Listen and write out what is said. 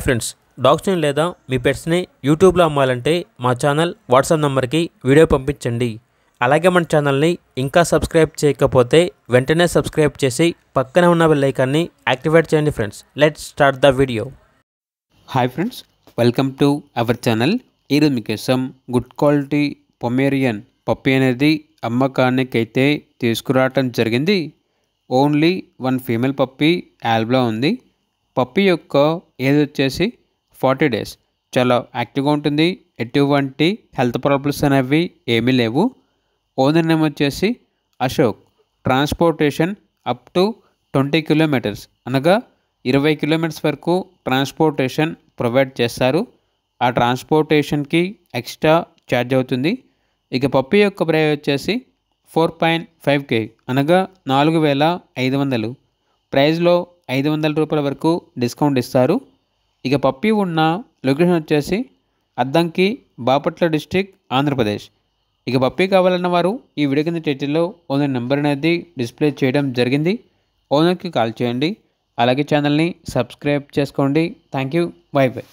Friends, డాగ్స్ని లేదా మీ పెట్స్ని యూట్యూబ్లో అమ్మాలంటే మా ఛానల్ వాట్సాప్ నెంబర్కి వీడియో పంపించండి. అలాగే మన ఛానల్ని ఇంకా సబ్స్క్రైబ్ చేయకపోతే వెంటనే సబ్స్క్రైబ్ చేసి పక్కన ఉన్న బెల్ ఐకాన్ని యాక్టివేట్ చేయండి. Friends, let's start the video. Hi friends, welcome to our channel. ఈరోజు మీకోసం గుడ్ క్వాలిటీ పొమేరియన్ పప్పీ అనేది అమ్మకానికైతే తీసుకురావటం జరిగింది. ఓన్లీ వన్ ఫీమేల్ పప్పీ యాల్బ్లో ఉంది. పప్పీ యొక్క ఏజ్ వచ్చేసి 40 days. చాలా యాక్టివ్గా ఉంటుంది. ఎటువంటి హెల్త్ ప్రాబ్లమ్స్ అనేవి ఏమీ లేవు. ఓనర్ నేమ్ వచ్చేసి Ashok. Transportation up to 20 kilometers, అనగా 20 kilometers వరకు ట్రాన్స్పోర్టేషన్ ప్రొవైడ్ చేస్తారు. ఆ ట్రాన్స్పోర్టేషన్కి ఎక్స్ట్రా ఛార్జ్ అవుతుంది. ఇక పప్పీ యొక్క ప్రైస్ వచ్చేసి 4.5K, అనగా 4,500. ప్రైస్లో 500 రూపాయల వరకు డిస్కౌంట్ ఇస్తారు. ఇక పప్పీ ఉన్న లొకేషన్ వచ్చేసి అద్దంకి, బాపట్ల డిస్టిక్, ఆంధ్రప్రదేశ్. ఇక పప్పీ కావాలన్న వారు ఈ వీడియో కింద టైటిల్లో ఓనర్ నెంబర్ అనేది డిస్ప్లే చేయడం జరిగింది. ఓనర్కి కాల్ చేయండి. అలాగే ఛానల్ని సబ్స్క్రైబ్ చేసుకోండి. Thank you. By by.